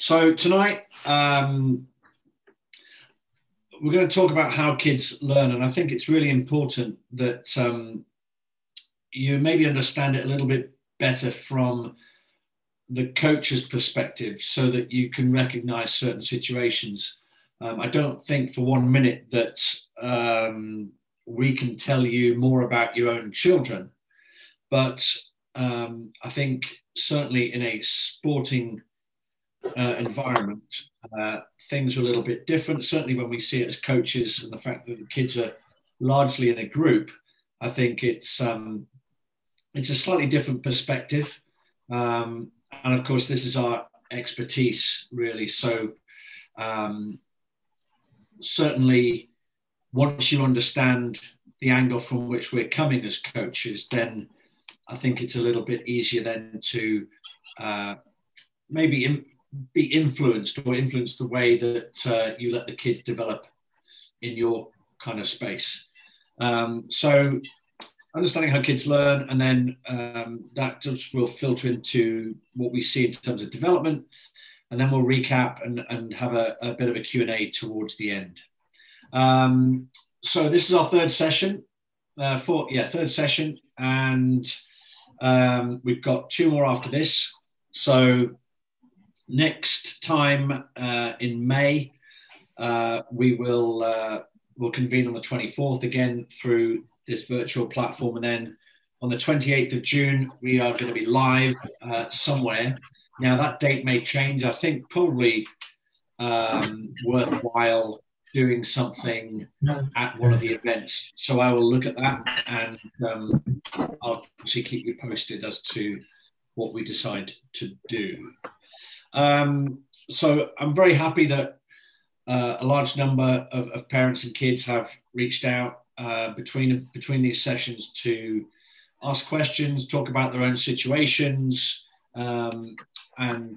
So tonight, we're going to talk about how kids learn, and I think it's really important that you maybe understand it a little bit better from the coach's perspective so that you can recognize certain situations. I don't think for 1 minute that we can tell you more about your own children, but I think certainly in a sporting environment, things are a little bit different. Certainly when we see it as coaches and the fact that the kids are largely in a group, I think it's a slightly different perspective. And of course, this is our expertise, really. So certainly once you understand the angle from which we're coming as coaches, then I think it's a little bit easier then to maybe be influenced or influence the way that you let the kids develop in your kind of space. So understanding how kids learn, and then that just will filter into what we see in terms of development, and then we'll recap and have a bit of a Q&A towards the end. So this is our third session, third session, and we've got two more after this. So next time in May, we'll convene on the 24th again through this virtual platform, and then on the 28th of June we are going to be live somewhere. Now that date may change. I think probably worthwhile doing something at one of the events. So I will look at that, and I'll actually keep you posted as to what we decide to do. So I'm very happy that a large number of parents and kids have reached out between these sessions to ask questions, talk about their own situations, and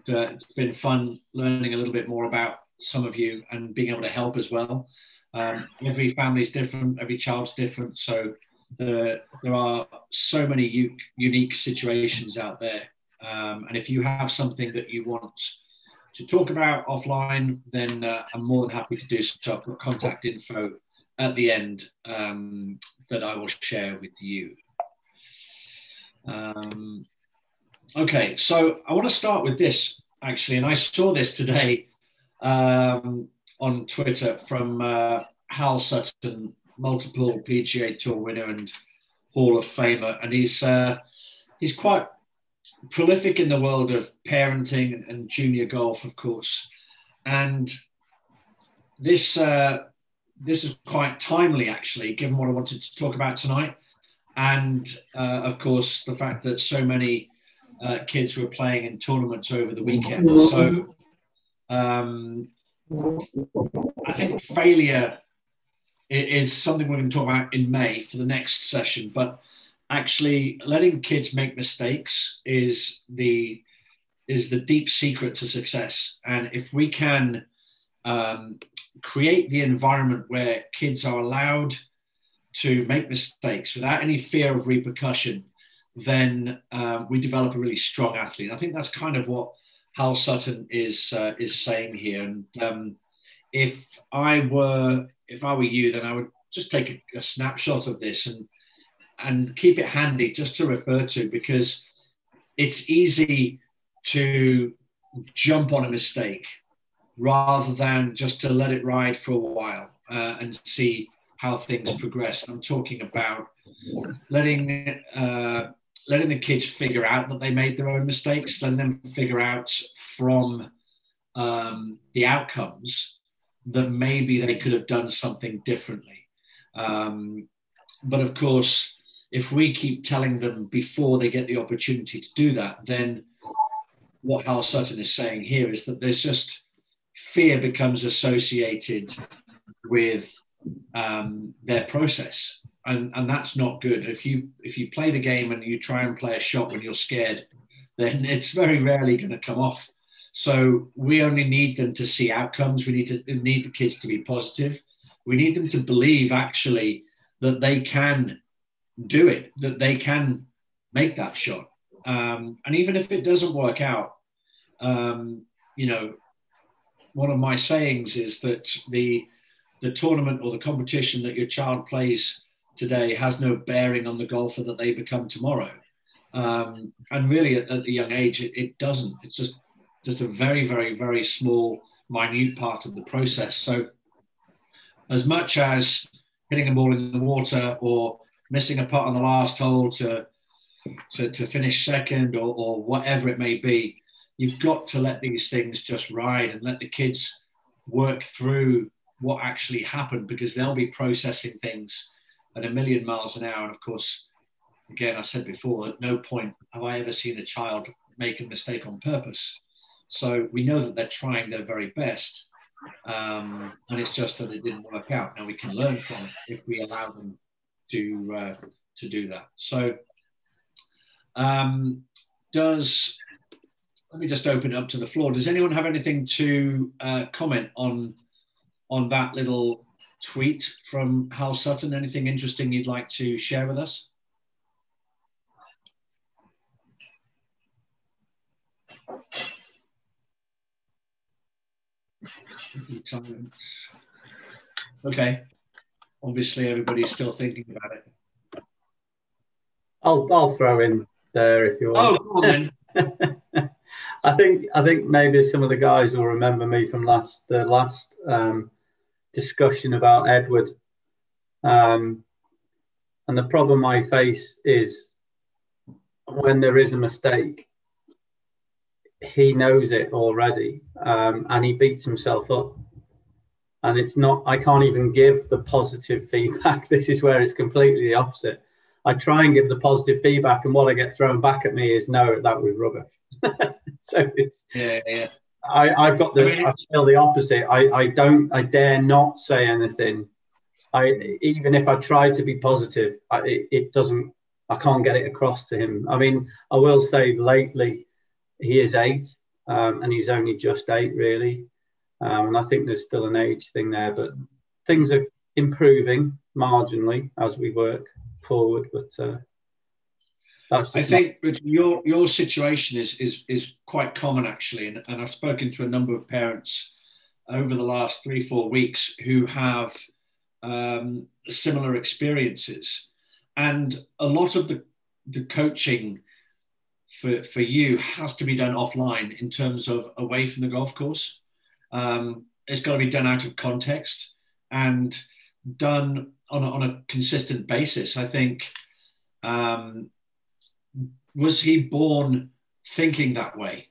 it's been fun learning a little bit more about some of you and being able to help as well. Every family is different, every child's different, so there are so many unique situations out there. And if you have something that you want to talk about offline, then I'm more than happy to do so. I've got contact info at the end that I will share with you. Okay, so I want to start with this, actually, and I saw this today on Twitter from Hal Sutton, multiple PGA Tour winner and Hall of Famer, and he's quite prolific in the world of parenting and junior golf, of course. And this is quite timely, actually, given what I wanted to talk about tonight. And of course, the fact that so many kids were playing in tournaments over the weekend. So I think failure is something we're going to talk about in May for the next session. But actually, letting kids make mistakes is the deep secret to success. And if we can create the environment where kids are allowed to make mistakes without any fear of repercussion, then we develop a really strong athlete. And I think that's kind of what Hal Sutton is saying here. And if I were you, then I would just take a snapshot of this and keep it handy just to refer to, because it's easy to jump on a mistake rather than just to let it ride for a while and see how things progress. I'm talking about letting the kids figure out that they made their own mistakes, letting them figure out from the outcomes that maybe they could have done something differently. But of course, if we keep telling them before they get the opportunity to do that, then what Hal Sutton is saying here is that there's just fear becomes associated with their process. And that's not good. If you play the game and you try and play a shot when you're scared, then it's very rarely going to come off. So we only need them to see outcomes. We need the kids to be positive. We need them to believe actually that they can do it, that they can make that shot. And even if it doesn't work out, one of my sayings is that the tournament or the competition that your child plays today has no bearing on the golfer that they become tomorrow. And really, at the young age, it doesn't. It's just a very, very, very small, minute part of the process. So as much as hitting a ball in the water or missing a putt on the last hole to finish second or whatever it may be, you've got to let these things just ride and let the kids work through what actually happened, because they'll be processing things at 1,000,000 miles an hour. And of course, again, I said before, at no point have I ever seen a child make a mistake on purpose. So we know that they're trying their very best. And it's just that it didn't work out. Now we can learn from it if we allow them to do that. So let me just open it up to the floor. Does anyone have anything to comment on that little tweet from Hal Sutton? Anything interesting you'd like to share with us? Silence. Okay. Obviously, everybody's still thinking about it. I'll throw in there if you want. Oh, cool then. I think maybe some of the guys will remember me from the last discussion about Edward. And the problem I face is when there is a mistake, he knows it already, and he beats himself up. And it's not, I can't even give the positive feedback. This is where it's completely the opposite. I try and give the positive feedback, and what I get thrown back at me is, no, that was rubbish. So it's, yeah. I feel the opposite. I dare not say anything. Even if I try to be positive, I can't get it across to him. I mean, I will say lately, he is 8, and he's only just 8 really. And I think there's still an age thing there, but things are improving marginally as we work forward. But I think your situation is quite common actually, and I've spoken to a number of parents over the last 3-4 weeks who have similar experiences, and a lot of the coaching for you has to be done offline in terms of away from the golf course. It's got to be done out of context and done on a consistent basis. I think, was he born thinking that way?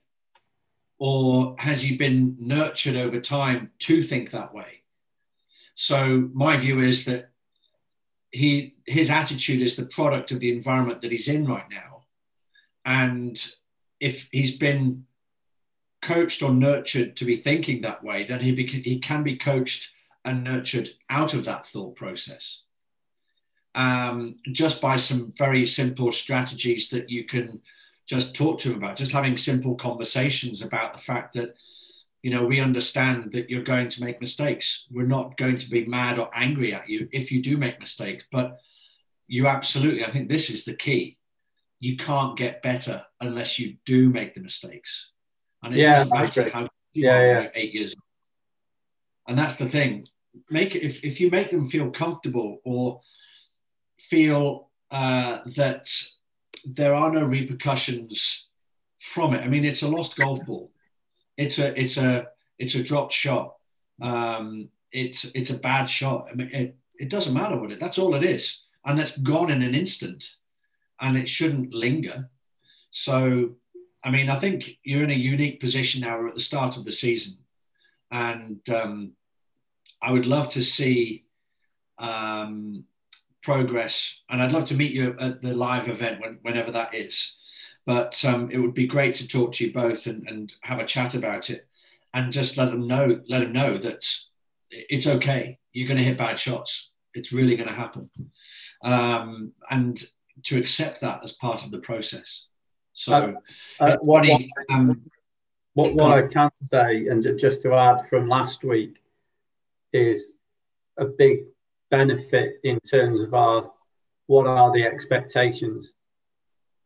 Or has he been nurtured over time to think that way? So my view is that his attitude is the product of the environment that he's in right now. And if he's been coached or nurtured to be thinking that way, then he can be coached and nurtured out of that thought process. Just by some very simple strategies that you can just talk to him about, just having simple conversations about the fact that, we understand that you're going to make mistakes. We're not going to be mad or angry at you if you do make mistakes, but you absolutely, I think this is the key. You can't get better unless you do make the mistakes. And it doesn't matter how you are when you're 8 years old. And that's the thing. If you make them feel comfortable or feel that there are no repercussions from it. I mean, it's a lost golf ball. It's a dropped shot. It's a bad shot. I mean, it doesn't matter what that's all it is. And that's gone in an instant, and it shouldn't linger. So, I mean, I think you're in a unique position now. We're at the start of the season, and I would love to see progress, and I'd love to meet you at the live event whenever that is. But it would be great to talk to you both and have a chat about it, and just let them know that it's okay. You're going to hit bad shots. It's really going to happen, and to accept that as part of the process. So, what I can say, and just to add from last week, is a big benefit in terms of what are the expectations,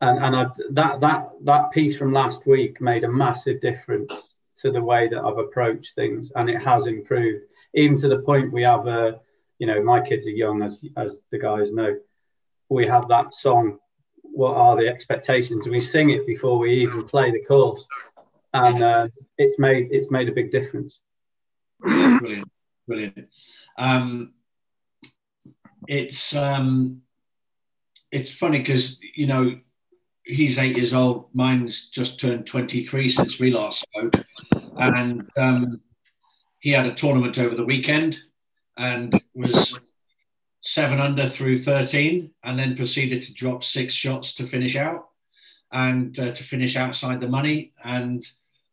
and that piece from last week made a massive difference to the way that I've approached things, and it has improved, even to the point we have my kids are young, as the guys know. We have that song, What Are the Expectations? We sing it before we even play the course, and it's made a big difference. Brilliant. It's funny because, he's 8 years old. Mine's just turned 23 since we last spoke. And he had a tournament over the weekend and was 7 under through 13, and then proceeded to drop 6 shots to finish out and to finish outside the money. And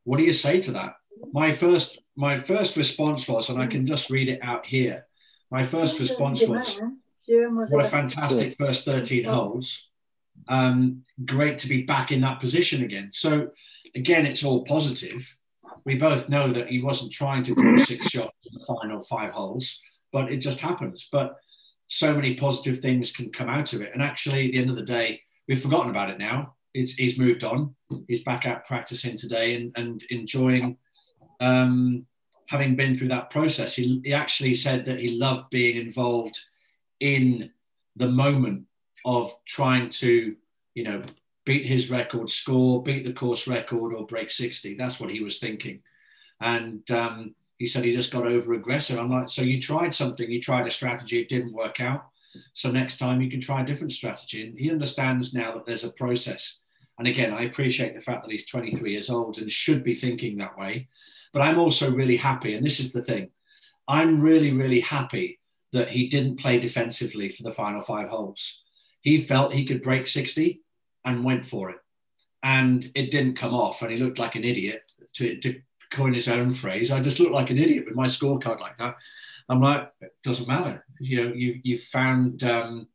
what do you say to that? My first response was, and I can just read it out here. My first response was, what a fantastic first 13 holes. Great to be back in that position again. So again, it's all positive. We both know that he wasn't trying to draw 6 shots in the final 5 holes, but it just happens. But so many positive things can come out of it. And actually, at the end of the day, we've forgotten about it now. He's moved on. He's back out practicing today and enjoying having been through that process. He actually said that he loved being involved in the moment of trying to, beat his record score, beat the course record, or break 60. That's what he was thinking. And he said he just got over aggressive. I'm like, so you tried something, you tried a strategy, it didn't work out. So next time you can try a different strategy. And he understands now that there's a process. And again, I appreciate the fact that he's 23 years old and should be thinking that way. But I'm also really happy, and this is the thing, I'm really, really happy that he didn't play defensively for the final 5 holes. He felt he could break 60 and went for it. And it didn't come off, and he looked like an idiot, to coin his own phrase. I just looked like an idiot with my scorecard like that. I'm like, it doesn't matter. You found a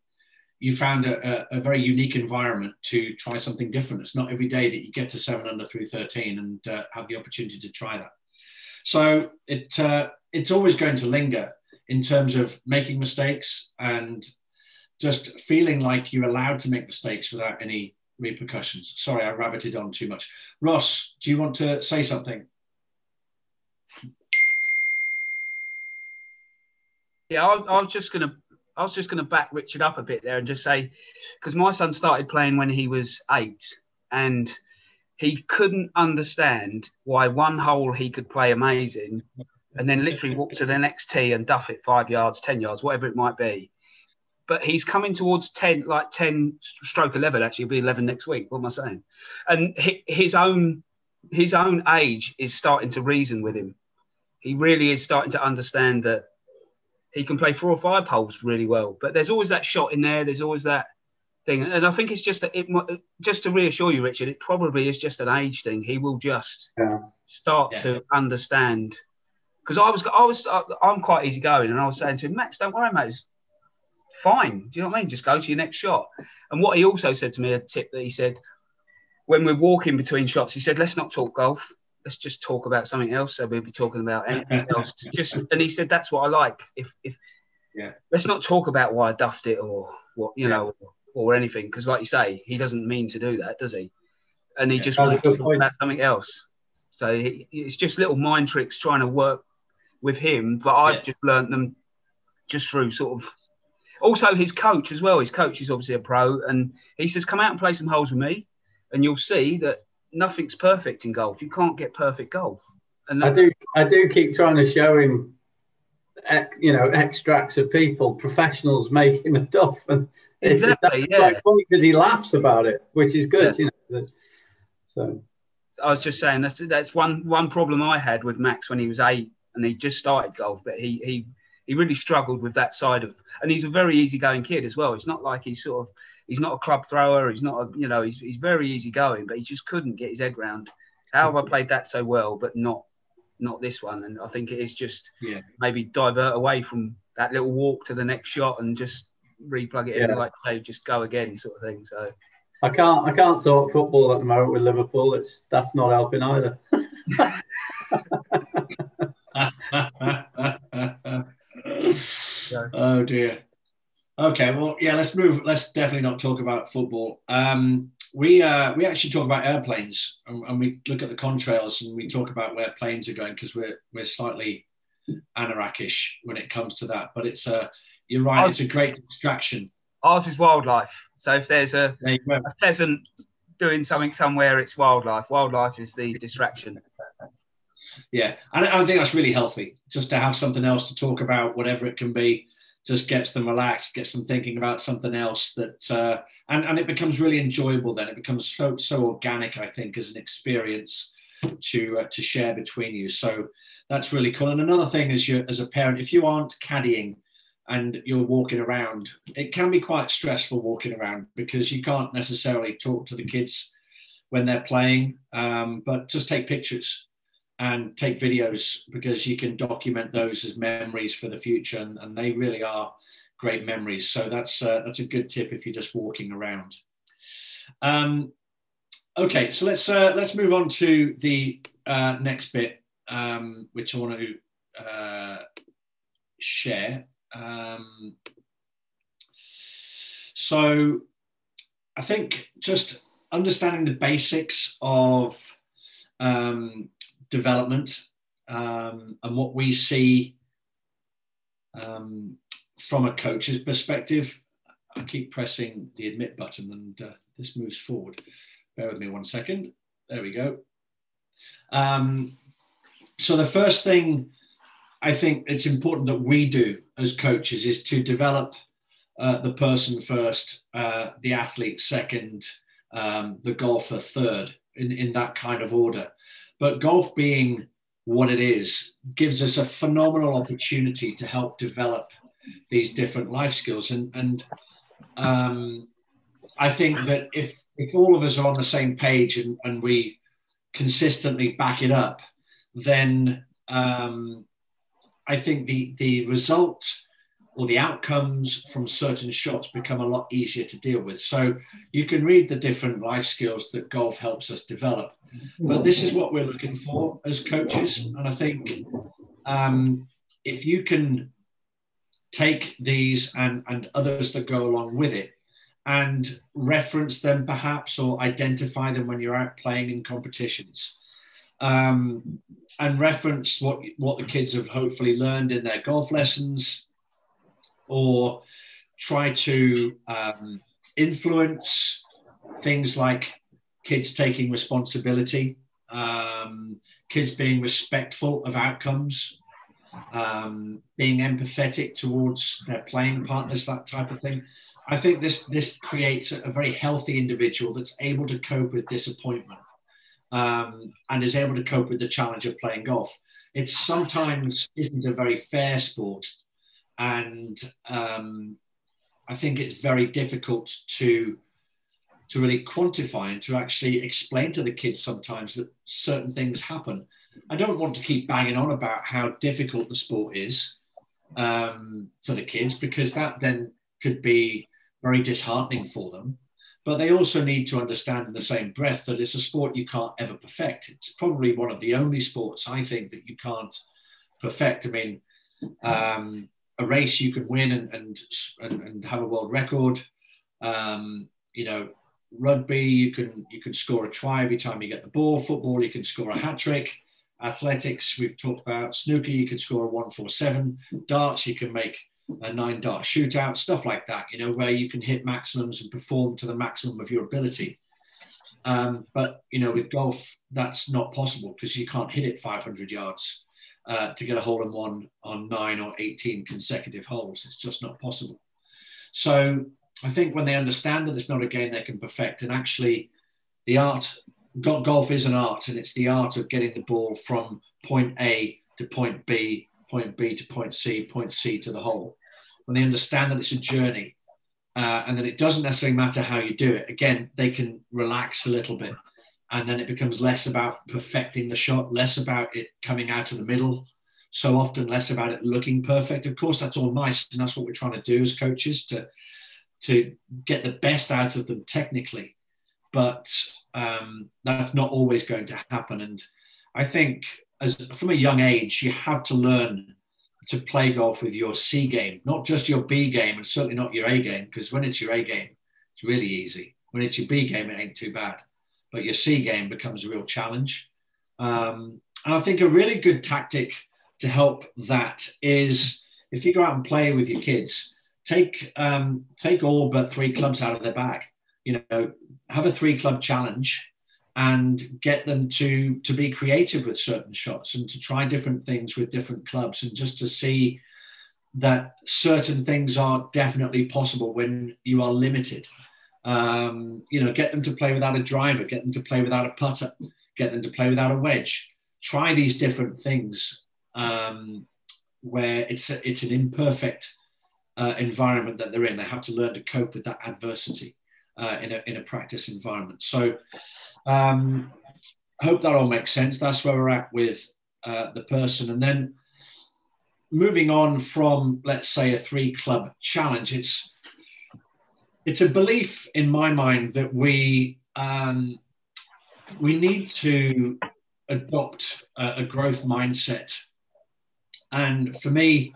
very unique environment to try something different. It's not every day that you get to 7 under through 13 and have the opportunity to try that. So it's always going to linger in terms of making mistakes and just feeling like you're allowed to make mistakes without any repercussions. Sorry, I rabbited on too much. Ross, do you want to say something? Yeah, I was just gonna back Richard up a bit there and just say, because my son started playing when he was 8, and he couldn't understand why one hole he could play amazing, and then literally walk to the next tee and duff it 5 yards, 10 yards, whatever it might be. But he's coming towards 10 stroke 11. Actually, it'll be 11 next week. What am I saying? And his own age is starting to reason with him. He really is starting to understand that he can play 4 or 5 holes really well. But there's always that shot in there. There's always that thing. And I think it's just just to reassure you, Richard, it probably is just an age thing. He will just start to understand. Because I'm quite easygoing, and I was saying to him, Max, don't worry, mate. It's fine. Do you know what I mean? Just go to your next shot. And what he also said to me, a tip that he said, when we're walking between shots, he said, let's not talk golf. Let's just talk about something else. So we'll be talking about anything else. And he said, that's what I like. If let's not talk about why I duffed it or what, or anything. Because like you say, he doesn't mean to do that, does he? And he just wants to talk about something else. So it's just little mind tricks trying to work with him. But I've just learnt them just through sort of. Also, his coach as well. His coach is obviously a pro, and he says, come out and play some holes with me, and you'll see that nothing's perfect in golf. You can't get perfect golf. And I do keep trying to show him, extracts of people, professionals making a duff, and exactly, it's quite funny because he laughs about it, which is good, So I was just saying that's one problem I had with Max when he was 8 and he just started golf, but he really struggled with that side of, and he's a very easygoing kid as well. It's not like he's not a club thrower. He's not he's very easygoing, but he just couldn't get his head round how have I played that so well, but not this one. And I think it is just maybe divert away from that little walk to the next shot and just replug it in, like say, just go again sort of thing. So I can't talk football at the moment with Liverpool. That's not helping either. Oh dear. Okay, well, let's move. Let's definitely not talk about football. we actually talk about airplanes, and we look at the contrails, and we talk about where planes are going, because we're slightly Anarakish when it comes to that. But it's you're right, it's a great distraction. Ours is wildlife. So if there's a pheasant doing something somewhere, it's wildlife. Wildlife is the distraction. Yeah, and I think that's really healthy, just to have something else to talk about, whatever it can be. Just gets them relaxed, gets them thinking about something else, that and it becomes really enjoyable. Then it becomes so organic, I think, as an experience to share between you. So that's really cool. And another thing is, as a parent, if you aren't caddying and you're walking around, it can be quite stressful walking around, because you can't necessarily talk to the kids when they're playing, but just take pictures and take videos, because you can document those as memories for the future, and they really are great memories. So that's a good tip if you're just walking around. Okay, so let's move on to the next bit, which I want to share. So I think just understanding the basics of development, and what we see from a coach's perspective. I keep pressing the admit button, and this moves forward. Bear with me 1 second. There we go. So the first thing I think it's important that we do as coaches is to develop the person first, the athlete second, the golfer third, in that kind of order. But golf being what it is, gives us a phenomenal opportunity to help develop these different life skills. And I think that if all of us are on the same page, and we consistently back it up, then I think the result or the outcomes from certain shots become a lot easier to deal with. So you can read the different life skills that golf helps us develop, but this is what we're looking for as coaches. And I think if you can take these and others that go along with it and reference them perhaps, or identify them when you're out playing in competitions, and reference what the kids have hopefully learned in their golf lessons, or try to influence things like kids taking responsibility, kids being respectful of outcomes, being empathetic towards their playing partners, that type of thing. I think this creates a very healthy individual that's able to cope with disappointment, and is able to cope with the challenge of playing golf. It sometimes isn't a very fair sport, and I think it's very difficult to really quantify and to actually explain to the kids sometimes that certain things happen. I don't want to keep banging on about how difficult the sport is to the kids, because that then could be very disheartening for them. But they also need to understand in the same breath that it's a sport you can't ever perfect. It's probably one of the only sports, I think, that you can't perfect. I mean, a race you can win and have a world record. You know, rugby, you can score a try every time you get the ball. Football, you can score a hat trick. Athletics, we've talked about. Snooker, you could score a 147. Darts, you can make a 9-dart shootout, stuff like that, you know, where you can hit maximums and perform to the maximum of your ability. But, you know, with golf, that's not possible, because you can't hit it 500 yards to get a hole in one on 9 or 18 consecutive holes. It's just not possible. So I think when they understand that it's not a game they can perfect, and actually the art, golf is an art, and it's the art of getting the ball from point A to point B to point C to the hole. When they understand that it's a journey, and that it doesn't necessarily matter how you do it, again, they can relax a little bit. And then it becomes less about perfecting the shot, less about it coming out of the middle, so often less about it looking perfect. Of course, that's all nice, and that's what we're trying to do as coaches, to get the best out of them technically. But that's not always going to happen. And I think from a young age, you have to learn to play golf with your C game, not just your B game, and certainly not your A game, because when it's your A game, it's really easy. When it's your B game, it ain't too bad, but your C game becomes a real challenge. And I think a really good tactic to help that is if you go out and play with your kids, take all but 3 clubs out of their bag. You know, have a 3-club challenge and get them to be creative with certain shots and to try different things with different clubs, and just to see that certain things are definitely possible when you are limited. You know, get them to play without a driver, get them to play without a putter, get them to play without a wedge. Try these different things where it's an imperfect environment that they're in. They have to learn to cope with that adversity in a practice environment. So I hope that all makes sense. That's where we're at with the person. And then moving on from, let's say, a 3-club challenge, it's a belief in my mind that we need to adopt a growth mindset. And for me,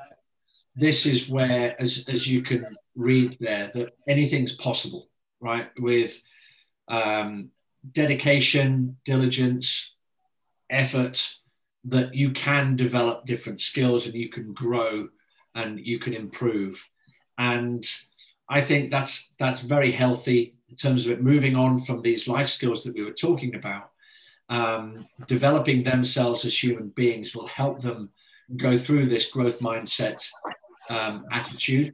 this is where, as you can read there, that anything's possible, right? With dedication, diligence, effort, that you can develop different skills and you can grow and you can improve. And I think that's very healthy in terms of it moving on from these life skills that we were talking about. Developing themselves as human beings will help them go through this growth mindset attitude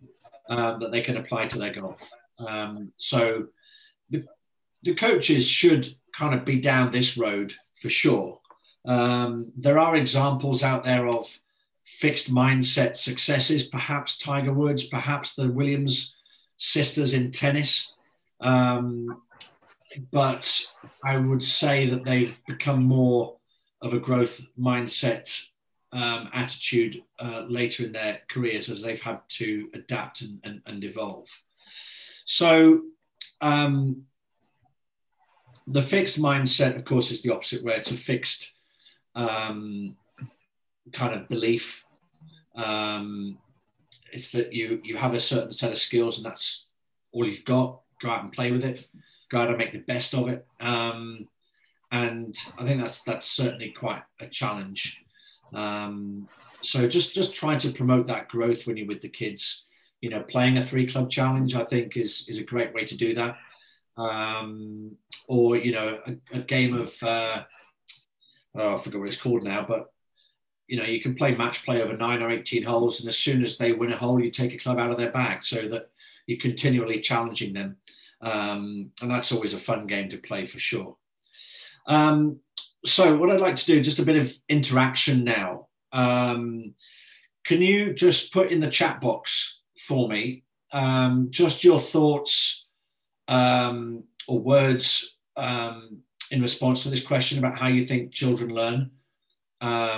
that they can apply to their golf. So the coaches should kind of be down this road for sure. There are examples out there of fixed mindset successes, perhaps Tiger Woods, perhaps the Williams sisters in tennis. But I would say that they've become more of a growth mindset attitude later in their careers as they've had to adapt and evolve. So the fixed mindset, of course, is the opposite, where it's a fixed kind of belief. It's that you have a certain set of skills and that's all you've got. Go out and play with it. Go out and make the best of it. And I think that's certainly quite a challenge. So just trying to promote that growth when you're with the kids. You know, playing a 3-club challenge, I think, is a great way to do that. Or, you know, a game of, I forget what it's called now, but, you know, you can play match play over 9 or 18 holes, and as soon as they win a hole, you take a club out of their bag so that you're continually challenging them. And that's always a fun game to play for sure. So what I'd like to do, just a bit of interaction now. Can you just put in the chat box for me just your thoughts or words in response to this question about how you think children learn? I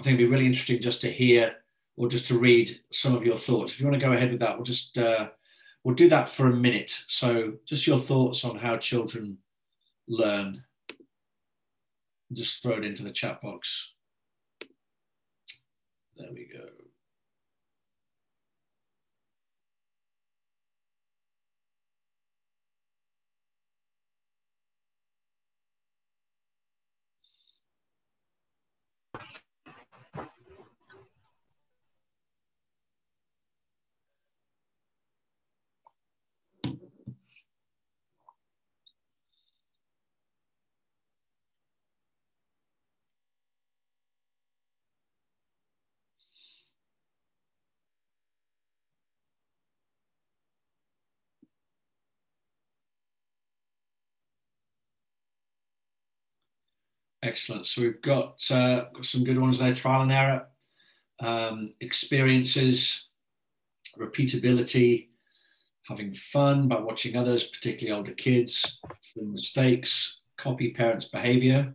think it'd be really interesting just to hear or just to read some of your thoughts. If you want to go ahead with that, we'll just we'll do that for a minute. So just your thoughts on how children learn. Just throw it into the chat box. There we go. Excellent. So we've got some good ones there. Trial and error, experiences, repeatability, having fun by watching others, particularly older kids, from mistakes, copy parents' behavior,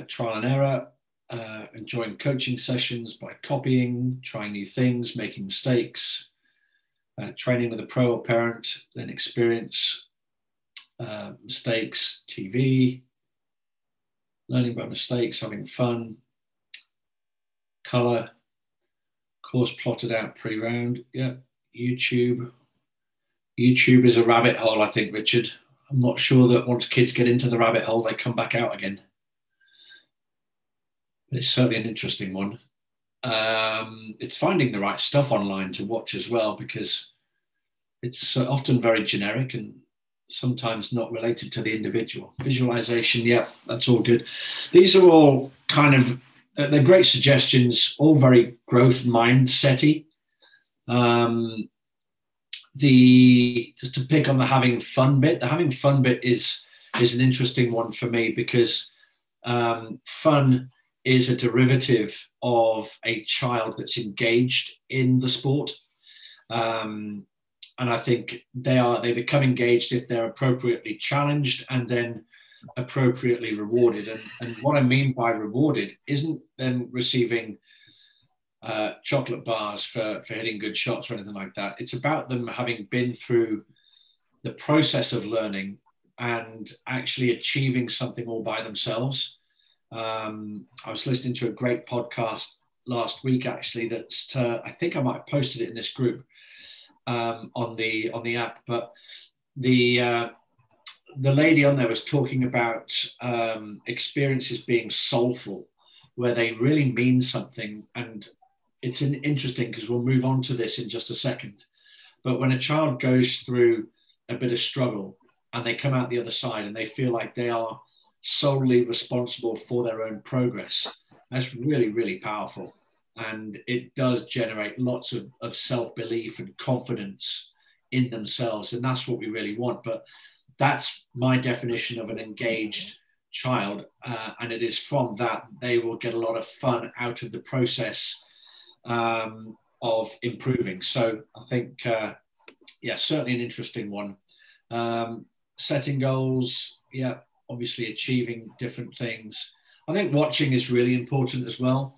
trial and error, enjoying coaching sessions by copying, trying new things, making mistakes, training with a pro or parent, then experience, mistakes, TV, learning by mistakes, having fun, color, course plotted out pre-round, yeah, YouTube, YouTube is a rabbit hole, I think, Richard. I'm not sure that once kids get into the rabbit hole, they come back out again. But it's certainly an interesting one. It's finding the right stuff online to watch as well, because it's often very generic and sometimes not related to the individual. Visualization, yeah, that's all good. These are all kind of, they're great suggestions, all very growth mindset-y. Just to pick on the having fun bit, the having fun bit is an interesting one for me, because fun is a derivative of a child that's engaged in the sport. And I think they become engaged if they're appropriately challenged and then appropriately rewarded. And what I mean by rewarded isn't them receiving chocolate bars for hitting good shots or anything like that. It's about them having been through the process of learning and actually achieving something all by themselves. I was listening to a great podcast last week, actually, that's I think I might have posted it in this group on the app, but the lady on there was talking about experiences being soulful, where they really mean something. And it's interesting, because we'll move on to this in just a second. But when a child goes through a bit of struggle and they come out the other side and they feel like they are solely responsible for their own progress, that's really, really powerful. And it does generate lots of self-belief and confidence in themselves. And that's what we really want. But that's my definition of an engaged child. And it is from that they will get a lot of fun out of the process of improving. So I think, yeah, certainly an interesting one. Setting goals, yeah, obviously achieving different things. I think watching is really important as well.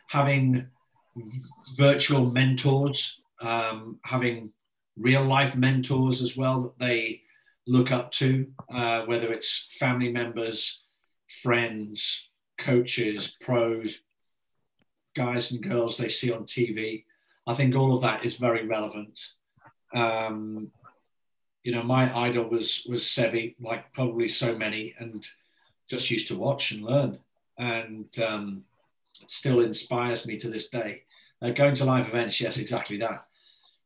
Having virtual mentors, having real life mentors as well that they look up to, whether it's family members, friends, coaches, pros, guys and girls they see on TV. I think all of that is very relevant. You know, my idol was Seve, like probably so many, and just used to watch and learn. And still inspires me to this day. Going to live events, yes, exactly that.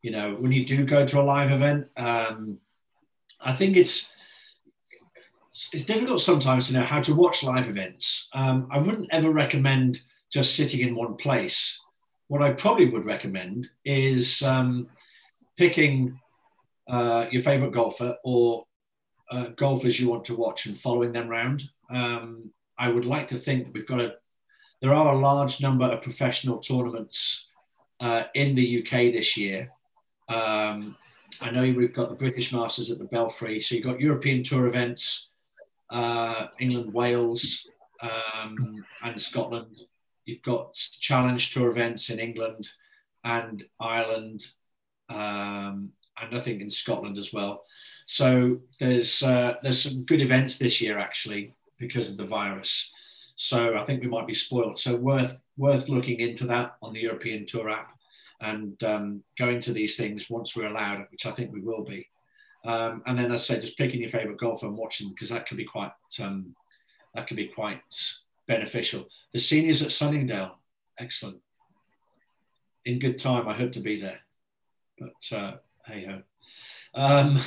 You know, when you do go to a live event, I think it's difficult sometimes to know how to watch live events. I wouldn't ever recommend just sitting in one place. What I probably would recommend is picking your favorite golfer or golfers you want to watch and following them around. I would like to think that there are a large number of professional tournaments in the UK this year. I know we've got the British Masters at the Belfry, so you've got European Tour events, England, Wales, and Scotland. You've got Challenge Tour events in England and Ireland, and I think in Scotland as well. So there's some good events this year, actually, because of the virus. So I think we might be spoiled. So worth looking into that on the European Tour app and going to these things once we're allowed, which I think we will be. And then, as I say, just picking your favorite golfer and watching, because that can be quite beneficial. The seniors at Sunningdale, excellent. In good time, I hope to be there. But hey ho.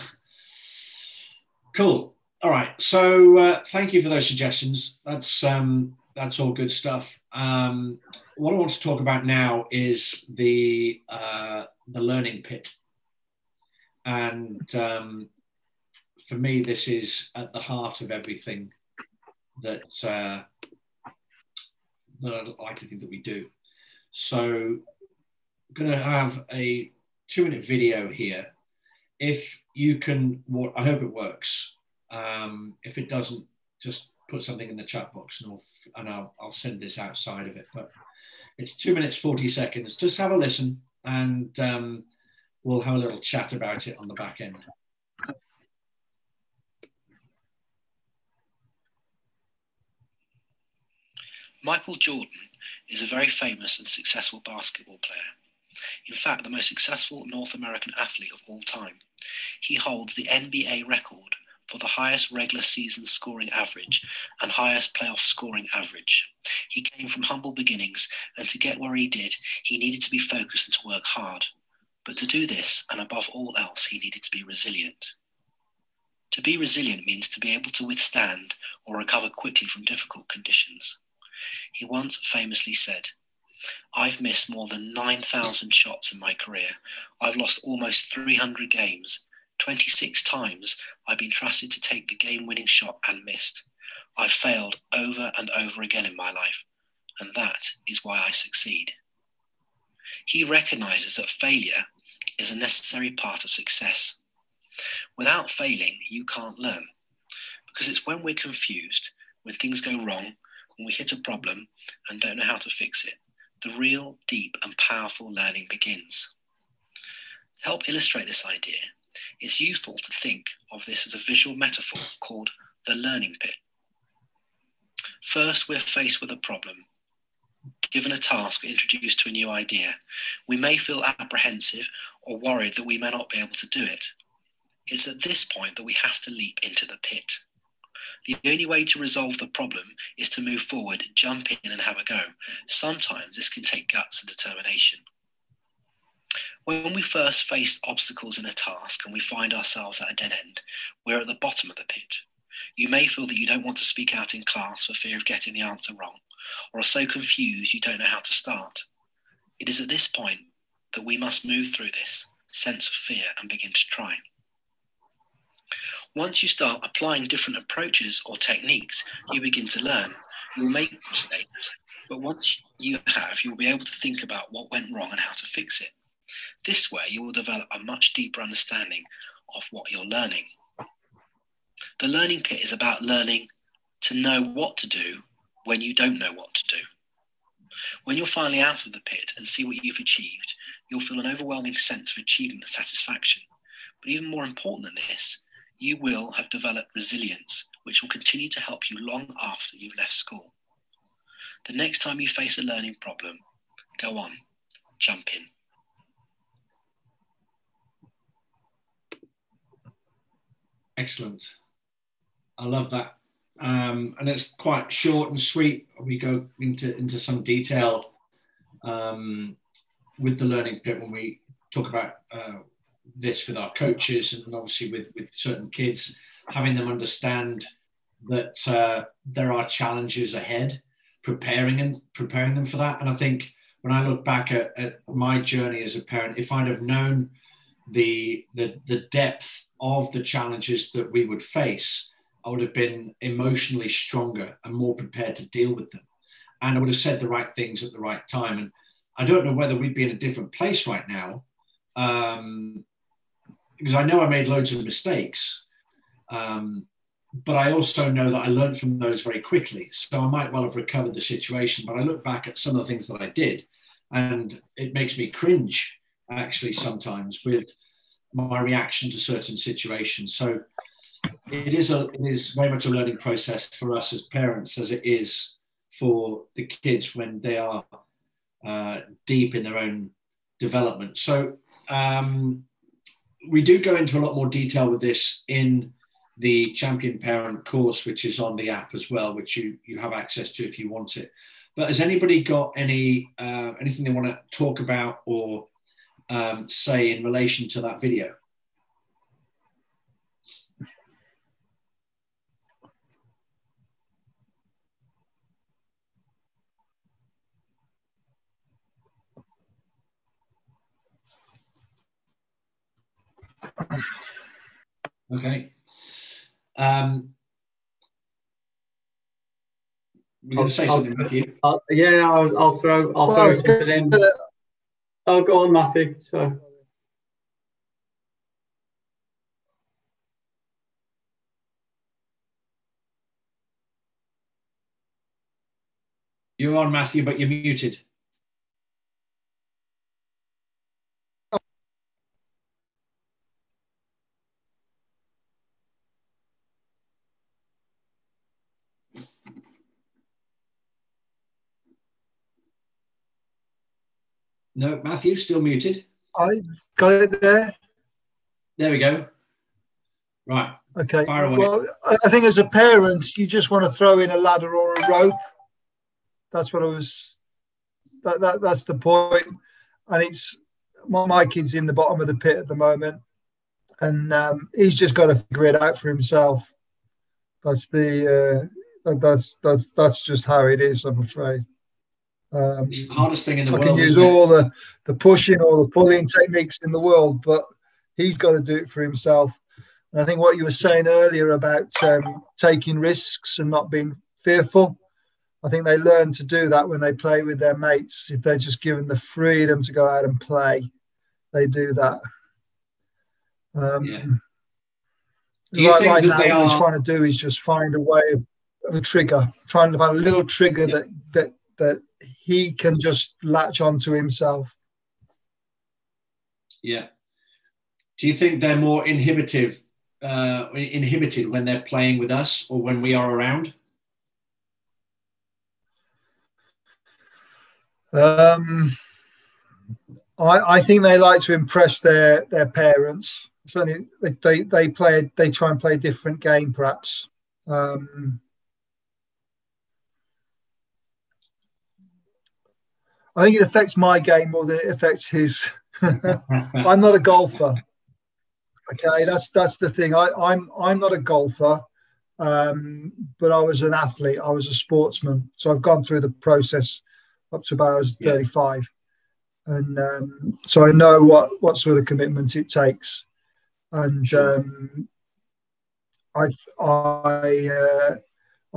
Cool. All right. So thank you for those suggestions. That's all good stuff. What I want to talk about now is the learning pit. And for me, this is at the heart of everything that I like to think that we do. So I'm going to have a 2-minute video here. If you can, I hope it works. If it doesn't, just put something in the chat box and I'll send this outside of it. But it's 2 minutes, 40 seconds. Just have a listen and we'll have a little chat about it on the back end. Michael Jordan is a very famous and successful basketball player. In fact, the most successful North American athlete of all time. He holds the NBA record for the highest regular season scoring average and highest playoff scoring average. He came from humble beginnings, and to get where he did, he needed to be focused and to work hard. But to do this, and above all else, he needed to be resilient. To be resilient means to be able to withstand or recover quickly from difficult conditions. He once famously said, "I've missed more than 9,000 shots in my career. I've lost almost 300 games. 26 times I've been trusted to take the game-winning shot and missed. I've failed over and over again in my life, and that is why I succeed." He recognizes that failure is a necessary part of success. Without failing, you can't learn, because it's when we're confused, when things go wrong, when we hit a problem and don't know how to fix it, the real, deep and powerful learning begins. To help illustrate this idea, it's useful to think of this as a visual metaphor called the learning pit. First, we're faced with a problem. Given a task or introduced to a new idea, we may feel apprehensive or worried that we may not be able to do it. It's at this point that we have to leap into the pit. The only way to resolve the problem is to move forward, jump in and have a go. Sometimes this can take guts and determination. When we first face obstacles in a task and we find ourselves at a dead end, we're at the bottom of the pit. You may feel that you don't want to speak out in class for fear of getting the answer wrong, or are so confused you don't know how to start. It is at this point that we must move through this sense of fear and begin to try. Once you start applying different approaches or techniques, you begin to learn. You will make mistakes, but once you have, you will be able to think about what went wrong and how to fix it. This way, you will develop a much deeper understanding of what you're learning. The learning pit is about learning to know what to do when you don't know what to do. When you're finally out of the pit and see what you've achieved, you'll feel an overwhelming sense of achievement and satisfaction. But even more important than this, you will have developed resilience, which will continue to help you long after you've left school. The next time you face a learning problem, go on, jump in. Excellent. I love that. And it's quite short and sweet. We go into some detail with the learning pit when we talk about this with our coaches, and obviously with certain kids, having them understand that there are challenges ahead, preparing them for that. And I think when I look back at my journey as a parent, if I'd have known the depth of the challenges that we would face, I would have been emotionally stronger and more prepared to deal with them. And I would have said the right things at the right time. And I don't know whether we'd be in a different place right now, because I know I made loads of mistakes, but I also know that I learned from those very quickly. So I might well have recovered the situation, but I look back at some of the things that I did, and it makes me cringe, actually, sometimes with my reaction to certain situations. So it is very much a learning process for us as parents, as it is for the kids when they are deep in their own development. So we do go into a lot more detail with this in the Champion Parent course, which is on the app as well, which you have access to if you want it. But has anybody got anything they want to talk about or say in relation to that video? Okay. We're going to say something, Matthew. Yeah, I'll throw something in. Oh, go on, Matthew. Sorry. You're on, Matthew, but you're muted. No, Matthew, still muted. I got it there. There we go. Right. Okay. Fire away. Well, I think as a parent, you just want to throw in a ladder or a rope. That's what I was. That's the point. And it's my kid's in the bottom of the pit at the moment, and he's just got to figure it out for himself. That's that's just how it is, I'm afraid. It's the hardest thing in the world. I can use all the pushing or the pulling techniques in the world, but he's got to do it for himself. And I think what you were saying earlier about taking risks and not being fearful, I think they learn to do that when they play with their mates. If they're just given the freedom to go out and play, they do that. Yeah. Do you think right that now, they what he's are trying to do is just find a way of a trigger, trying to find a little trigger that he can just latch onto himself. Yeah. Do you think they're more inhibited when they're playing with us or when we are around? I think they like to impress their parents. Certainly, they try and play a different game, perhaps. I think it affects my game more than it affects his. I'm not a golfer. Okay, that's the thing. I'm not a golfer, but I was an athlete. I was a sportsman, so I've gone through the process up to about I was 35, and so I know what sort of commitment it takes. And I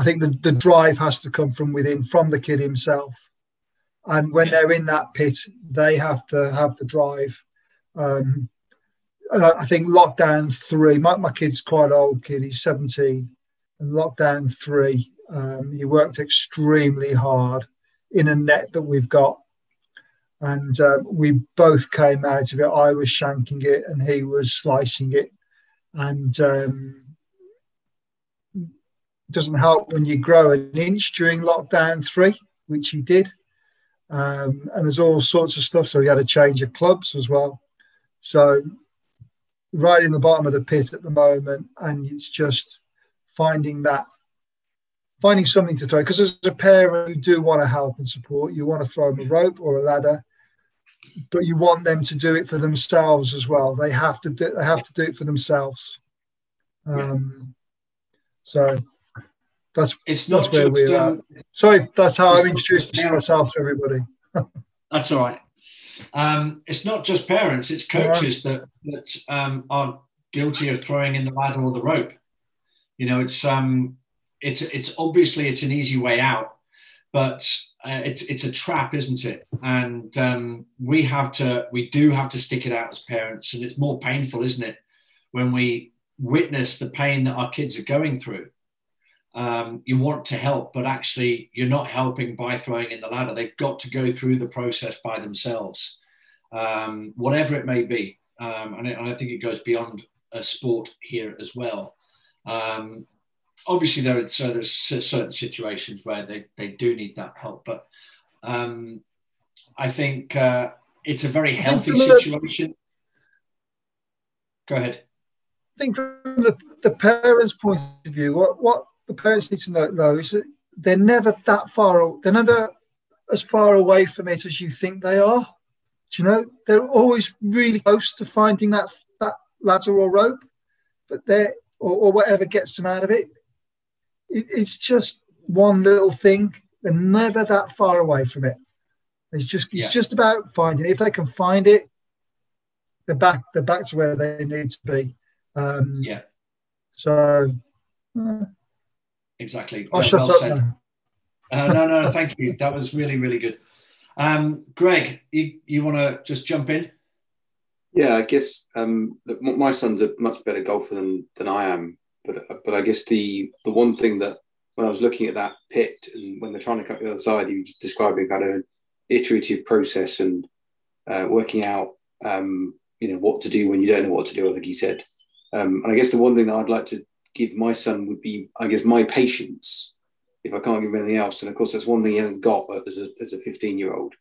think the drive has to come from within, from the kid himself. And when they're in that pit, they have to have the drive. And I think lockdown 3, my kid's quite an old kid, he's 17. And lockdown 3, he worked extremely hard in a net that we've got. And we both came out of it. I was shanking it and he was slicing it. And it doesn't help when you grow an inch during lockdown 3, which he did. And there's all sorts of stuff. So he had a change of clubs as well. So right in the bottom of the pit at the moment. And it's just finding something to throw. Because as a parent, you do want to help and support. You want to throw them a rope or a ladder, but you want them to do it for themselves as well. They have to do it for themselves. So that's where we're at. Sorry, that's how I'm introducing myself to everybody. That's all right. It's not just parents; it's coaches that are guilty of throwing in the ladder or the rope. You know, it's obviously it's an easy way out, but it's a trap, isn't it? And we do have to stick it out as parents, and it's more painful, isn't it, when we witness the pain that our kids are going through. You want to help, but actually you're not helping by throwing in the ladder. They've got to go through the process by themselves, whatever it may be. And I think it goes beyond a sport here as well. Obviously, there's certain situations where they do need that help, but I think it's a very healthy situation. Go ahead. I think from the parents' point of view, what the parents need to know is that they're never that far. They're never as far away from it as you think they are. Do you know? They're always really close to finding that ladder or rope, but or whatever gets them out of it. It's just one little thing. They're never that far away from it. It's just about finding it. If they can find it, they're back to where they need to be. So. Exactly. I'll shut up now. No, thank you. That was really, really good. Greg, you want to just jump in? Yeah, I guess my son's a much better golfer than I am. But I guess the one thing that when I was looking at that pit and when they're trying to cut the other side, he was describing kind of an iterative process and working out, what to do when you don't know what to do, I think he said. And I guess the one thing that I'd like to give my son would be, I guess, my patience, if I can't give him anything else. And of course, that's one thing he hasn't got as a 15-year-old.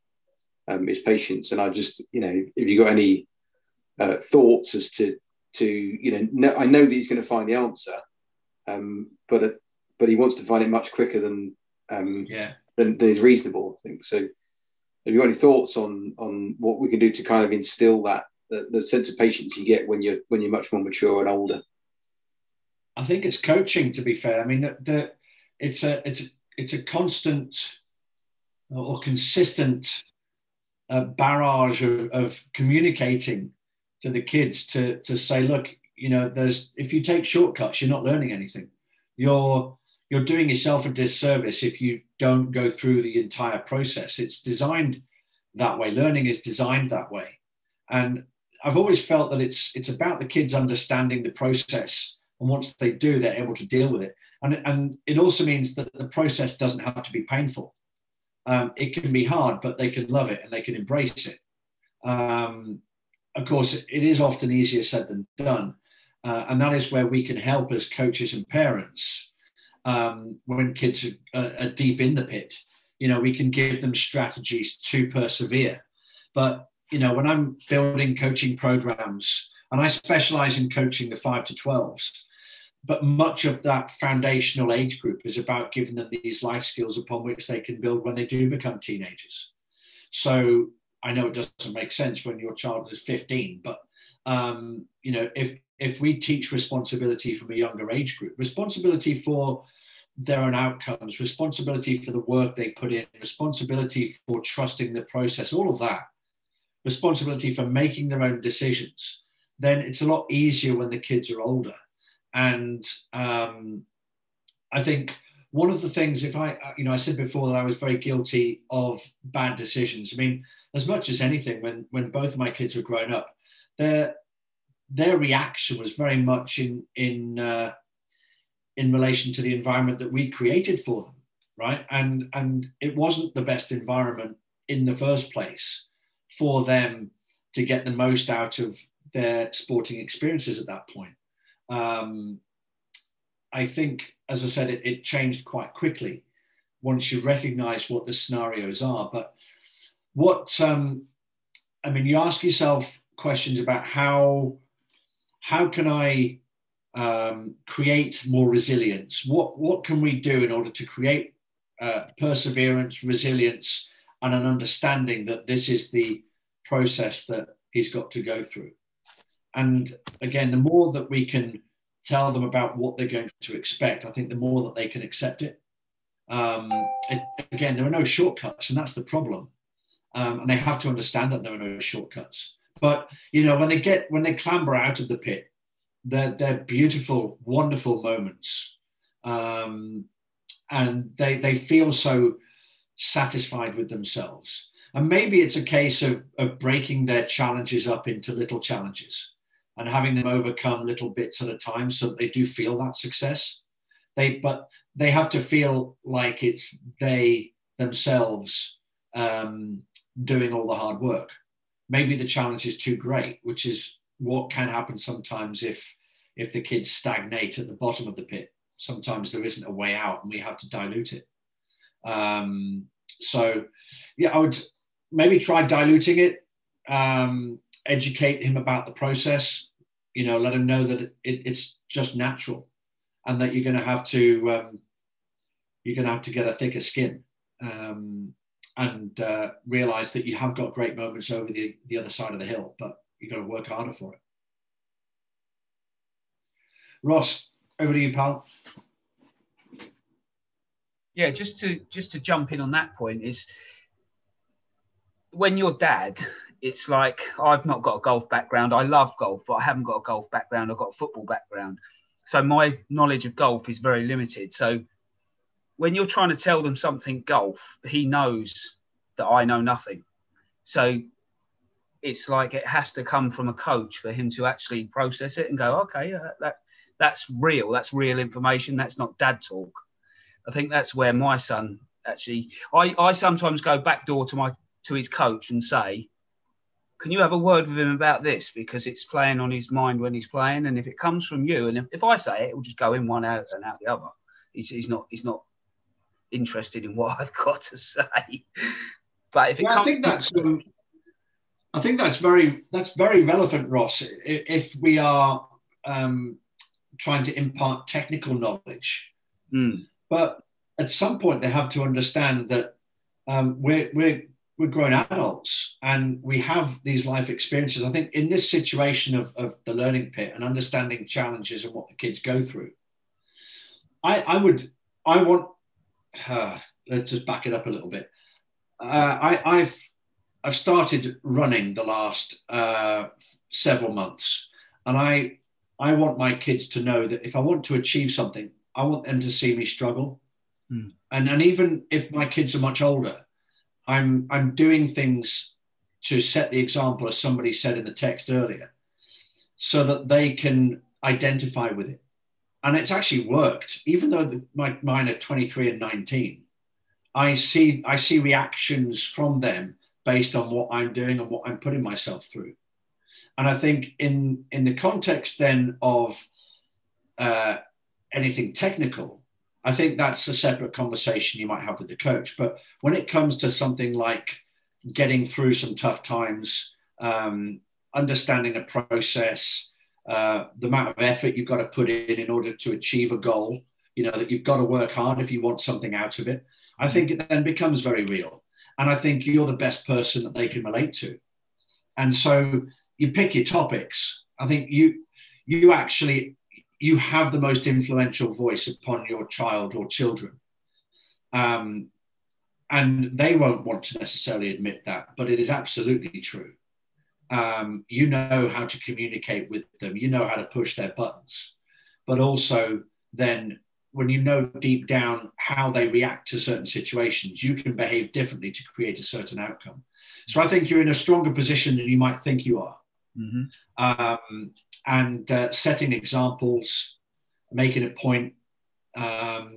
is patience. And I just, if you got any thoughts as to I know that he's going to find the answer, but he wants to find it much quicker than is reasonable, I think. So have you got any thoughts on what we can do to kind of instill that the sense of patience you get when you're much more mature and older? I think it's coaching, to be fair. I mean, it's a constant or consistent barrage of communicating to the kids to say, look, if you take shortcuts, you're not learning anything. You're doing yourself a disservice if you don't go through the entire process. It's designed that way. Learning is designed that way. And I've always felt that it's about the kids understanding the process. And once they do, they're able to deal with it. And it also means that the process doesn't have to be painful. It can be hard, but they can love it and they can embrace it. Of course, it is often easier said than done. And that is where we can help as coaches and parents when kids are deep in the pit. We can give them strategies to persevere. But, when I'm building coaching programs, and I specialize in coaching the 5 to 12s, but much of that foundational age group is about giving them these life skills upon which they can build when they do become teenagers. So I know it doesn't make sense when your child is 15, but if we teach responsibility from a younger age group, responsibility for their own outcomes, responsibility for the work they put in, responsibility for trusting the process, all of that, responsibility for making their own decisions, then it's a lot easier when the kids are older. And I think one of the things, I said before that I was very guilty of bad decisions. I mean, as much as anything, when both of my kids were growing up, their reaction was very much in relation to the environment that we created for them, right? And it wasn't the best environment in the first place for them to get the most out of their sporting experiences at that point. I think, as I said, it changed quite quickly once you recognize what the scenarios are. But you ask yourself questions about how can I create more resilience? What can we do in order to create perseverance, resilience, and an understanding that this is the process that he's got to go through? And again, the more that we can tell them about what they're going to expect, I think the more that they can accept it. Again, there are no shortcuts, and that's the problem. And they have to understand that there are no shortcuts. But when they clamber out of the pit, they're beautiful, wonderful moments, and they feel so satisfied with themselves. And maybe it's a case of breaking their challenges up into little challenges and having them overcome little bits at a time so that they do feel that success. But they have to feel like it's they themselves doing all the hard work. Maybe the challenge is too great, which is what can happen sometimes if the kids stagnate at the bottom of the pit. Sometimes there isn't a way out and we have to dilute it. So yeah, I would maybe try diluting it, educate him about the process, let him know that it's just natural and that you're going to have to get a thicker skin, and realize that you have got great moments over the other side of the hill, but you've got to work harder for it. Ross, over to you, pal. Yeah, just to jump in on that point is, when you're dad, it's like, I've not got a golf background. I love golf, but I haven't got a golf background. I've got a football background. So my knowledge of golf is very limited. So when you're trying to tell them something golf, he knows that I know nothing. So it's like it has to come from a coach for him to actually process it and go, okay, that's real. That's real information. That's not dad talk. I think that's where my son actually, I sometimes go backdoor to his coach and say, can you have a word with him about this? Because it's playing on his mind when he's playing. And if it comes from you, and if I say it, it will just go in one out and out the other. He's not interested in what I've got to say. But if it comes, I think that's very relevant, Ross. If we are trying to impart technical knowledge, but at some point they have to understand that we're grown adults and we have these life experiences. I think in this situation of the learning pit and understanding challenges and what the kids go through, let's just back it up a little bit. I've started running the last several months, and I want my kids to know that if I want to achieve something, I want them to see me struggle. And even if my kids are much older, I'm doing things to set the example, as somebody said in the text earlier, so that they can identify with it. And it's actually worked. Even though mine are 23 and 19, I see reactions from them based on what I'm doing and what I'm putting myself through. And I think in the context then of anything technical, I think that's a separate conversation you might have with the coach. But when it comes to something like getting through some tough times, understanding a process, the amount of effort you've got to put in order to achieve a goal, that you've got to work hard if you want something out of it, I think it then becomes very real. And I think you're the best person that they can relate to. And so you pick your topics. I think you have the most influential voice upon your child or children. And they won't want to necessarily admit that, but it is absolutely true. You know how to communicate with them. You know how to push their buttons. But also then when you know deep down how they react to certain situations, you can behave differently to create a certain outcome. So I think you're in a stronger position than you might think you are. And setting examples, making a point, I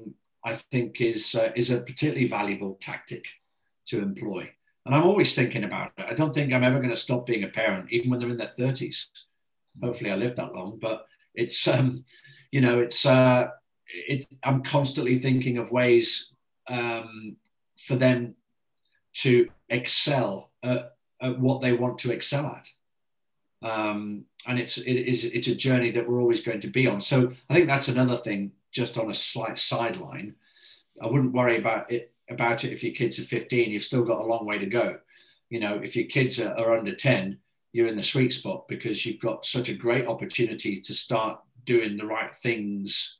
think is a particularly valuable tactic to employ. And I'm always thinking about it. I don't think I'm ever going to stop being a parent, even when they're in their 30s. Hopefully I live that long, but I'm constantly thinking of ways for them to excel at what they want to excel at. And it's a journey that we're always going to be on. So I think that's another thing, just on a slight sideline. I wouldn't worry about it if your kids are 15. You've still got a long way to go. If your kids are under 10, you're in the sweet spot, because you've got such a great opportunity to start doing the right things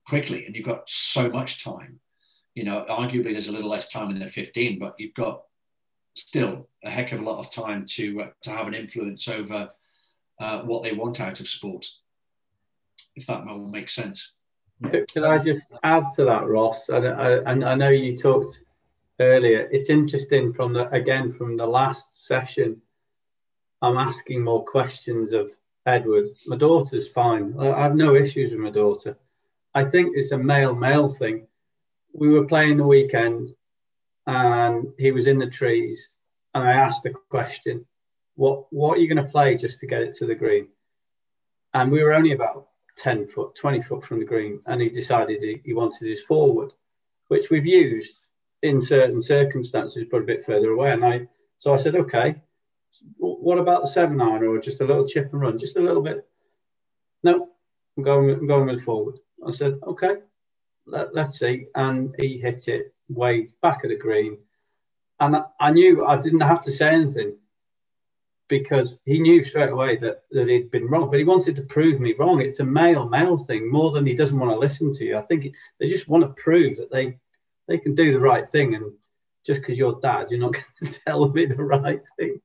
quickly, and you've got so much time. Arguably there's a little less time when they're 15, but you've got still a heck of a lot of time to have an influence over what they want out of sport, if that will make sense. Could I just add to that, Ross? And I know you talked earlier. It's interesting from the last session. I'm asking more questions of Edward. My daughter's fine. I have no issues with my daughter. I think it's a male thing. We were playing the weekend, and he was in the trees, and I asked the question, what are you going to play just to get it to the green? And we were only about 10 foot, 20 foot from the green, and he decided he wanted his forward, which we've used in certain circumstances, but a bit further away. And so I said, okay, what about the 7-iron, or just a little chip and run, just a little bit? No, I'm going with forward. I said, okay, let's see. And he hit it way back of the green. And I knew I didn't have to say anything, because he knew straight away that he'd been wrong. But he wanted to prove me wrong. It's a male thing, more than he doesn't want to listen to you. I think they just want to prove that they can do the right thing. And just because you're dad, you're not going to tell me the right thing.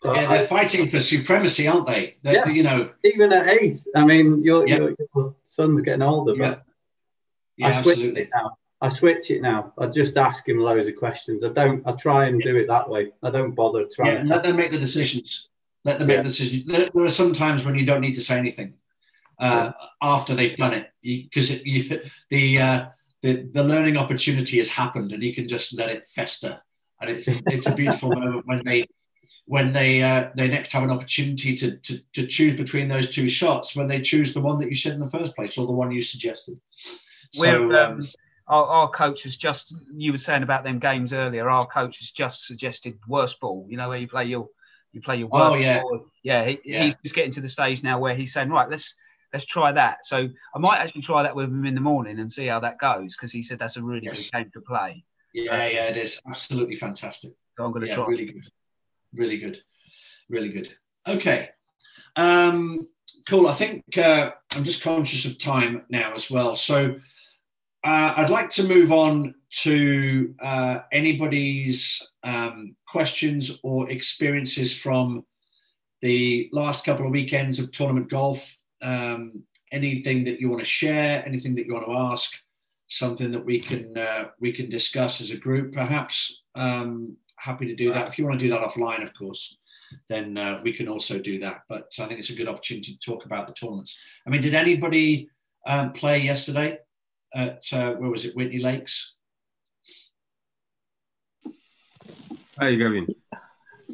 So yeah, they're fighting for supremacy, aren't they? Even at 8. I mean, your son's getting older, but absolutely. I switch it now. I just ask him loads of questions. I try and do it that way. I don't bother trying. And let them make the decisions. Let them make the decisions. There are some times when you don't need to say anything after they've done it, because the learning opportunity has happened, and you can just let it fester. And it's a beautiful moment when they next have an opportunity to choose between those two shots, when they choose the one that you said in the first place, or the one you suggested. our coach has just, you were saying about them games earlier, our coach has just suggested worst ball, you know, where you play your worst ball. Yeah, he's getting to the stage now where he's saying, right, let's try that. So I might actually try that with him in the morning and see how that goes, because he said that's a really good game to play. Yeah, it is absolutely fantastic. So I'm going to try. Really good. Okay. Cool. I think I'm just conscious of time now as well. So I'd like to move on to anybody's questions or experiences from the last couple of weekends of tournament golf. Anything that you want to share, anything that you want to ask, something that we can discuss as a group, perhaps. Happy to do that. If you want to do that offline, of course, then we can also do that. But I think it's a good opportunity to talk about the tournaments. I mean, did anybody play yesterday at, where was it, Whitney Lakes? Hi, Gavin.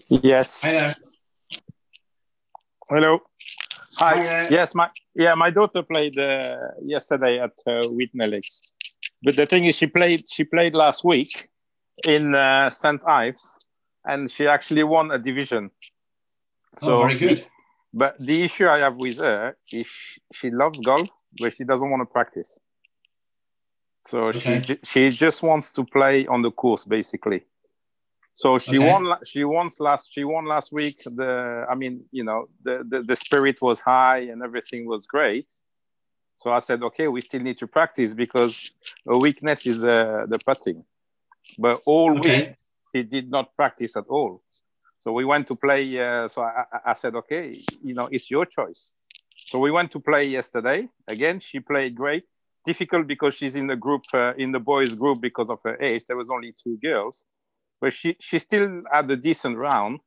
Yes. Hi there. Hello. Hi. Hi. Yes, my daughter played yesterday at Whitney Lakes, but the thing is, she played last week in St. Ives, and she actually won a division. So very good. But the issue I have with her is she loves golf, but she doesn't want to practice. So she just wants to play on the course, basically. So she won last week. The spirit was high and everything was great. So I said, okay, we still need to practice, because a weakness is the putting. But all week he did not practice at all. So we went to play. So I said, okay, it's your choice. So we went to play yesterday. Again, she played great. Difficult because she's in the group, in the boys group, because of her age. There was only 2 girls. But she still had a decent round,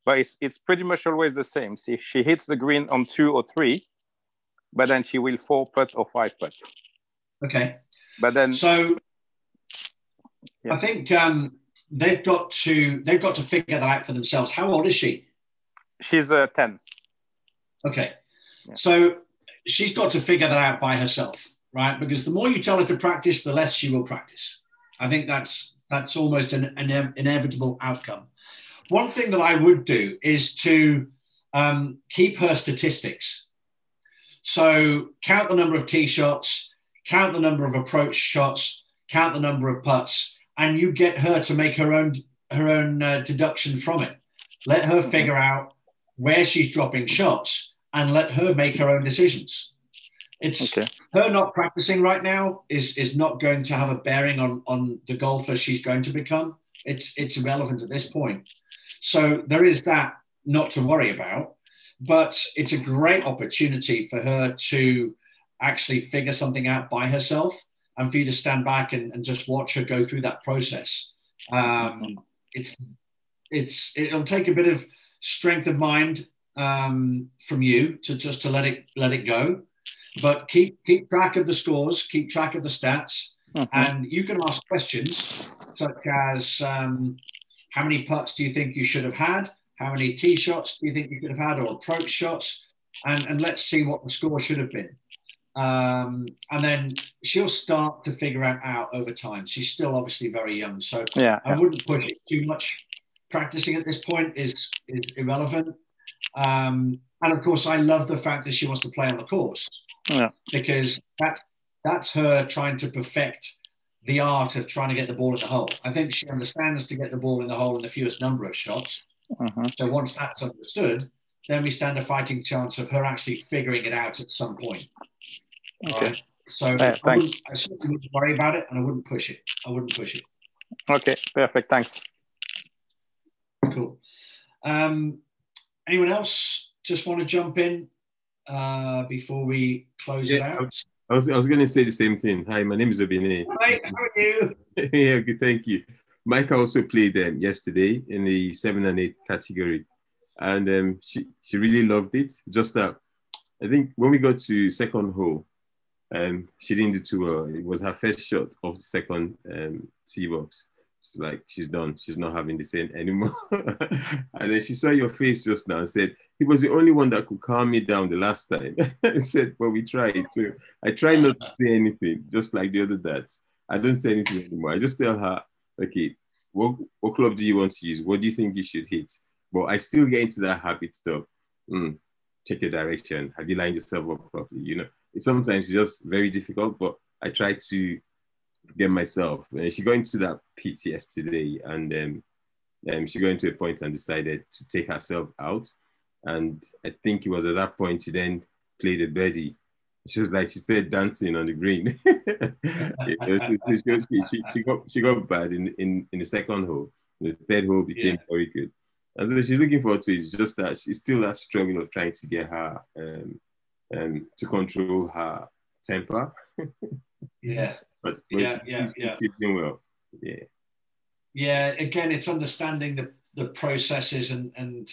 but it's pretty much always the same. See, she hits the green on 2 or 3, but then she will 4-putt or 5-putt. Okay. But then, so I think they've got to figure that out for themselves. How old is she? She's 10. Okay. Yeah. So she's got to figure that out by herself, right? Because the more you tell her to practice, the less she will practice. I think that's almost an inevitable outcome. One thing that I would do is to keep her statistics. So count the number of tee shots, count the number of approach shots, count the number of putts, and you get her to make her own deduction from it. Let her figure out where she's dropping shots and let her make her own decisions. It's her not practicing right now is not going to have a bearing on the golfer she's going to become. It's irrelevant at this point. So there is that not to worry about, but it's a great opportunity for her to actually figure something out by herself, and for you to stand back and just watch her go through that process. It'll take a bit of strength of mind from you to let it go. But keep track of the scores, keep track of the stats, and you can ask questions such as how many putts do you think you should have had? How many tee shots do you think you could have had, or approach shots? And let's see what the score should have been. And then she'll start to figure it out over time. She's still obviously very young, so I wouldn't push it too much. Practicing at this point is irrelevant. And of course, I love the fact that she wants to play on the course. Because that's her trying to perfect the art of trying to get the ball in the hole. I think she understands to get the ball in the hole in the fewest number of shots. So once that's understood, then we stand a fighting chance of her actually figuring it out at some point. Right? So I certainly wouldn't worry about it, and I wouldn't push it. Okay, perfect. Thanks. Cool. Anyone else just want to jump in before we close it out? I was going to say the same thing. Hi, my name is Obine. Hi, how are you? Yeah, good, thank you. Mike also played yesterday in the 7 and 8 category, and she really loved it. Just that, I think when we got to second hole, she didn't do too well. It was her first shot of the second tee box. She's like, she's done. She's not having the same anymore. And then she saw your face just now and said, he was the only one that could calm me down the last time. I said, well, we tried. So I tried not to say anything, just like the other dads. I don't say anything anymore. I just tell her, okay, what club do you want to use? What do you think you should hit? But I still get into that habit of, check your direction. Have you lined yourself up properly? You know, sometimes it's just very difficult, but I try to get myself. She got into that pit yesterday, and she got into a point and decided to take herself out. And I think it was at that point she then played a birdie. She was like, she started dancing on the green. She got bad in the second hole. The third hole became very good. And so she's looking forward to it. It's just that she's still that struggle of trying to get her to control her temper. But she's doing well. Yeah. Again, it's understanding the processes and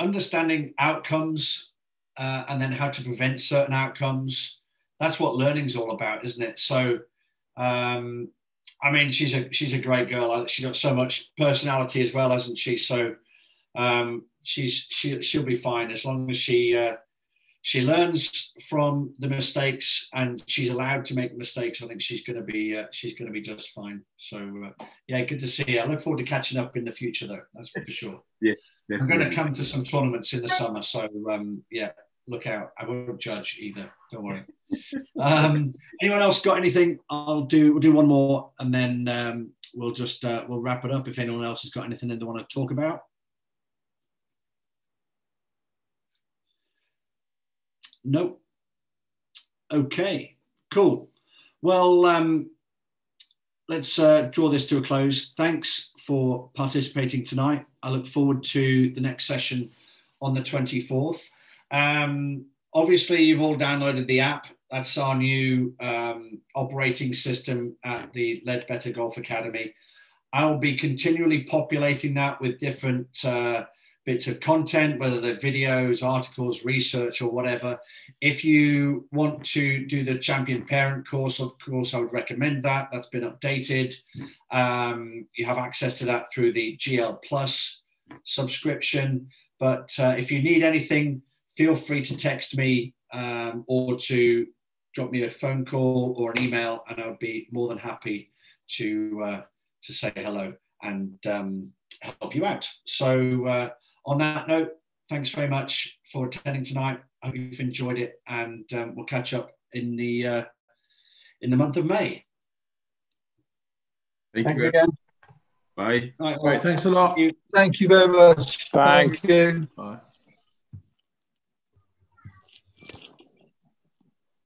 understanding outcomes, and then how to prevent certain outcomes. That's what learning's all about, isn't it? So, I mean, she's a great girl. She's got so much personality as well, hasn't she? So, she'll be fine as long as she learns from the mistakes and she's allowed to make mistakes. I think she's going to be just fine. So, good to see you. I look forward to catching up in the future, though. That's for sure. Yeah. I'm going to come to some tournaments in the summer, so look out. I won't judge either. Don't worry. Anyone else got anything? We'll do one more, and then we'll wrap it up. If anyone else has got anything that they want to talk about. Nope. Okay. Cool. Well, let's draw this to a close. Thanks for participating tonight. I look forward to the next session on the 24th. Obviously, you've all downloaded the app. That's our new operating system at the Leadbetter Golf Academy. I'll be continually populating that with different bits of content, whether they're videos, articles, research, or whatever. If you want to do the Champion Parent course, of course, I would recommend that. That's been updated. You have access to that through the GL Plus subscription. But if you need anything, feel free to text me or to drop me a phone call or an email, and I would be more than happy to say hello and help you out. So on that note, thanks very much for attending tonight. I hope you've enjoyed it, and we'll catch up in the month of May. Thanks again. Bye. Right, Great, thanks a lot. Thank you very much. Thanks. Thank you. Bye.